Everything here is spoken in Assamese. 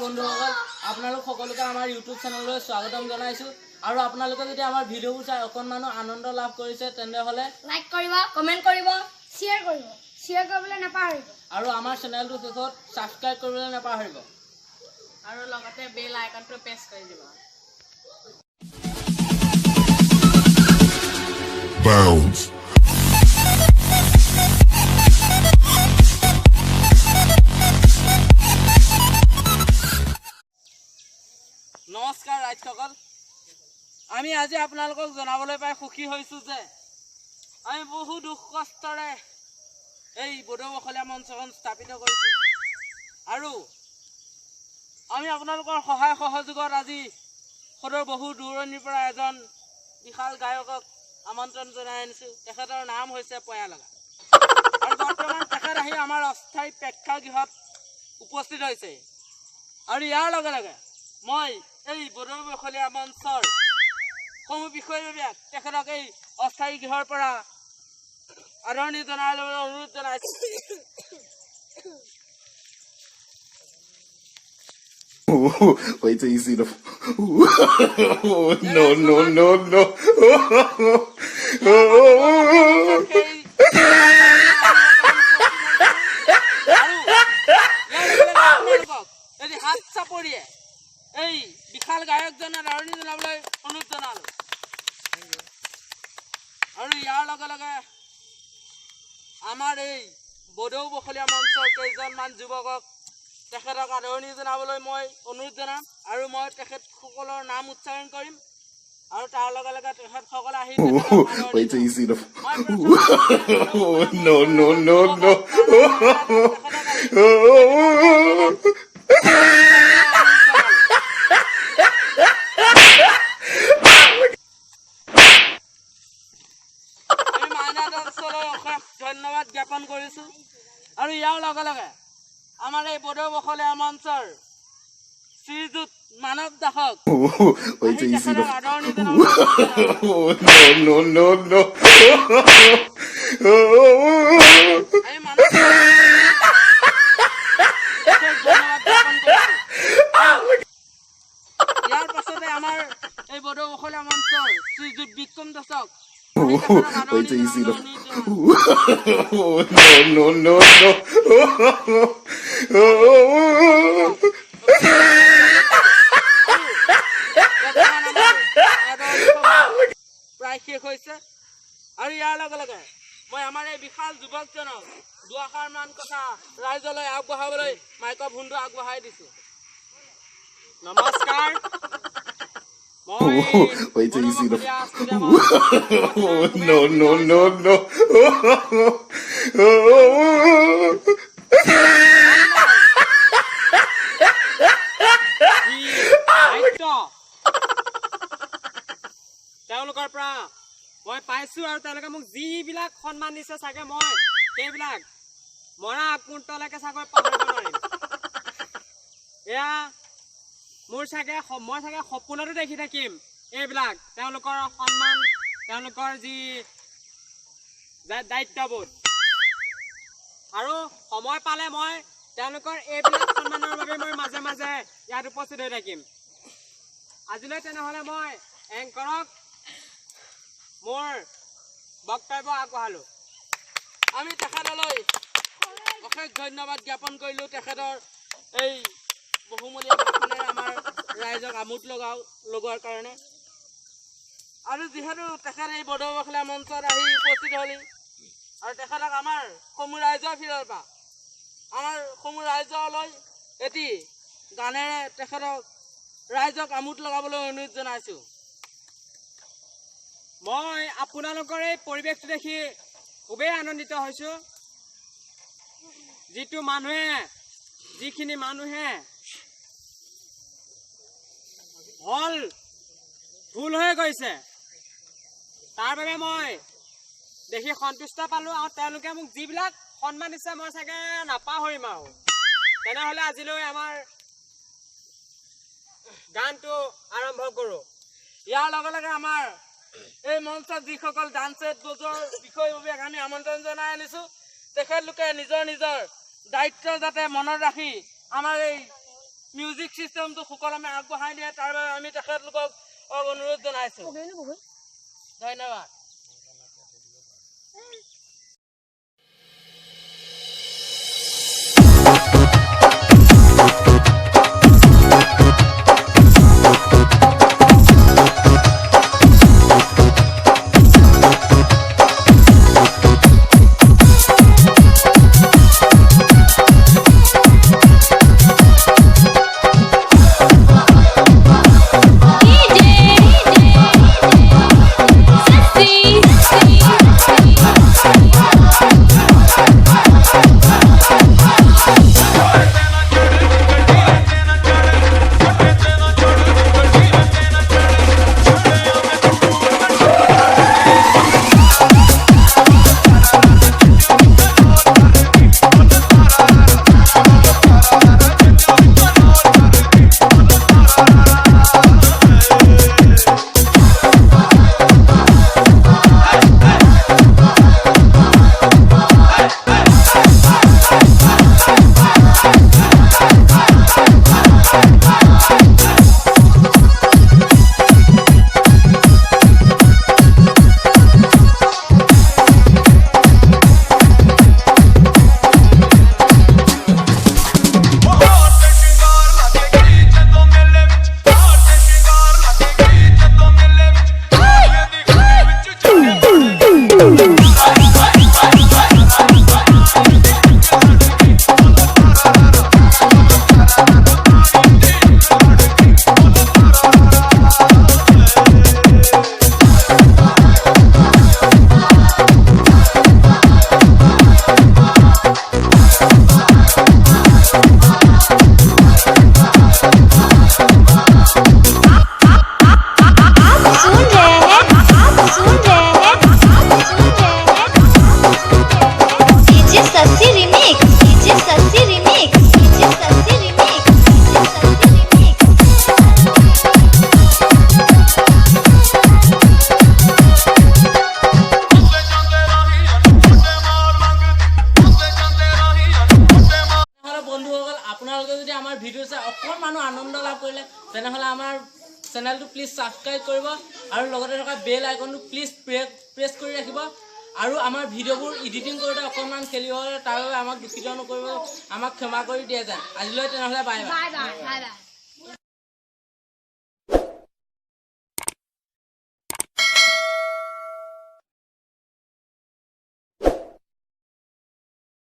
বন্ধুসকল আপোনালোক সকলোকে আমাৰ ইউটিউব চেনেললৈ স্বাগতম জনাইছো আৰু আপোনালোকে যদি আমাৰ ভিডিঅ'বোৰ চাই অকণমানো আনন্দ লাভ কৰিছে তেন্তে লাইক কৰিব কমেন্ট কৰিব শ্বেয়াৰ কৰিবলৈ নাপাহৰিব আৰু আমাৰ চেনেলটো শেষত সাবস্ক্ৰাইব কৰিবলৈ নাপাহৰিব আৰু লগতে বেল আইকনটো প্ৰেছ কৰি দিব Bounce. নমস্কাৰ ৰাইজসকল আমি আজি আপোনালোকক জনাবলৈ পাই সুখী হৈছো যে আমি বহু দুখ কষ্টৰে এই বড়োবখলীয়া মঞ্চখন স্থাপিত কৰিছো আৰু আমি আপোনালোকৰ সহায় সহযোগত আজি সদৰ বহু দূৰণিৰ পৰা এজন বিশাল গায়কক আমন্ত্ৰণ জনাই আনিছো তেখেতৰ নাম হৈছে পয়া লগা আৰু বৰ্তমান তেখেত আহি আমাৰ অস্থায়ী প্ৰেক্ষাগৃহত উপস্থিত হৈছে আৰু ইয়াৰ লগে লগে মই এই বড়োবখলীয়া মঞ্চৰ সমূহ বিষয়ববীয়াক তেখেতক এই অস্থায়ী গৃহৰ পৰা আদৰণি জনাই ল'বলৈ অনুৰোধ জনাইছো Wait till you see the. No, no, no, no. হাত চাপৰিয়ে এই বিশাল গায়কজনৰ আদৰণি জনাবলৈ অনুৰোধ জনালো আৰু ইয়াৰ লগে লগে আমাৰ এই বড়োবখলীয়া মঞ্চৰ কেইজনমান যুৱকক তেখেতক আদৰণি জনাবলৈ মই অনুৰোধ জনাম আৰু মই তেখেতসকলৰ নাম উচ্চাৰণ কৰিম আৰু তাৰ লগে লগে তেখেতসকলে আহি Wait till you see the. No, no, no, no. ধন্যবাদ জ্ঞাপন কৰিছো আৰু ইয়াৰ লগে লগে আমাৰ এই বড়োবখলীয়া মঞ্চৰ শ্ৰীযুত মানৱ দাসক Wait till you see the. আদৰণি জনাবলৈ No, no, no, no. ইয়াৰ পাছতে আমাৰ এই বড়োবখলীয়া মঞ্চৰ শ্ৰীযুত বিক্ৰম দাসক Wait till you see the. No, no, no, no. প্ৰায় শেষ হৈছে আৰু ইয়াৰ লগে লগে মই আমাৰ এই বিশাল যুৱকজনক দুআষাৰ মান কথা ৰাইজলৈ আগবঢ়াবলৈ মাইক্ৰফোনটো আগবঢ়াই দিছো নমস্কাৰ Wait till you see the. No, no, no, no. তেওঁলোকৰ পৰা মই পাইছো আৰু তেওঁলোকে মোক যিবিলাক সন্মান দিছে চাগে মই সেইবিলাক মৰা আগমুহূৰ্তলৈকে চাগৈ পাহৰিব নোৱাৰিম এয়া মোৰ চাগে মই চাগে সপোনতো দেখি থাকিম এইবিলাক তেওঁলোকৰ সন্মান তেওঁলোকৰ যি দায়িত্ববোধ আৰু সময় পালে মই তেওঁলোকৰ এইবিলাক সন্মানৰ বাবে মই মাজে মাজে ইয়াত উপস্থিত হৈ থাকিম আজিলৈ তেনেহ'লে মই এংকৰক মোৰ বক্তব্য আগবঢ়ালো আমি তেখেতলৈ অশেষ ধন্যবাদ জ্ঞাপন কৰিলোঁ তেখেতৰ এই বহুমূলীয়া ভাষণেৰে আমাৰ ৰাইজক আমোদ লগোৱাৰ কাৰণে আৰু যিহেতু তেখেত এই বড়োবখলীয়া মঞ্চত আহি উপস্থিত হ'লি আৰু তেখেতক আমাৰ সমূহ ৰাইজৰ ফালৰ পৰা আমাৰ সমূহ ৰাইজলৈ এটি গানেৰে তেখেতক ৰাইজক আমোদ লগাবলৈ অনুৰোধ জনাইছোঁ মই আপোনালোকৰ এই পৰিৱেশটো দেখি খুবেই আনন্দিত হৈছোঁ যিখিনি মানুহে হল ভুল হৈ গৈছে তাৰ বাবে মই দেখি সন্তুষ্ট পালোঁ আৰু তেওঁলোকে মোক যিবিলাক সন্মান দিছে মই চাগে নাপাহৰিম আৰু তেনেহ'লে আজিলৈ আমাৰ গানটো আৰম্ভ কৰোঁ ইয়াৰ লগে লগে আমাৰ এই মঞ্চত যিসকল ডান্সেট বজোৱাৰ বিষয়ববীয়াক আমি আমন্ত্ৰণ জনাই আনিছোঁ তেখেতলোকে নিজৰ নিজৰ দায়িত্ব যাতে মনত ৰাখি আমাৰ এই মিউজিক মিউজিক চিষ্টেমটো সুকলমে আগবঢ়াই দিয়ে তাৰ বাবে আমি তেখেতলোকক অনুৰোধ জনাইছোঁ ধন্যবাদ আপোনালোকে যদি আমাৰ ভিডিঅ' চাই অকণমান আনন্দ লাভ কৰিলে তেনেহ'লে আমাৰ চেনেলটো প্লিজ ছাবস্ক্ৰাইব কৰিব আৰু লগতে থকা বেল আইকনটো প্লিজ প্ৰেছ কৰি ৰাখিব আৰু আমাৰ ভিডিঅ'বোৰ এডিটিং কৰোঁতে অকণমান খেলিব হ'লে তাৰ বাবে আমাক দুখিত নকৰিব আমাক ক্ষমা কৰি দিয়া যায় আজিলৈ তেনেহ'লে bye bye bye bye bye bye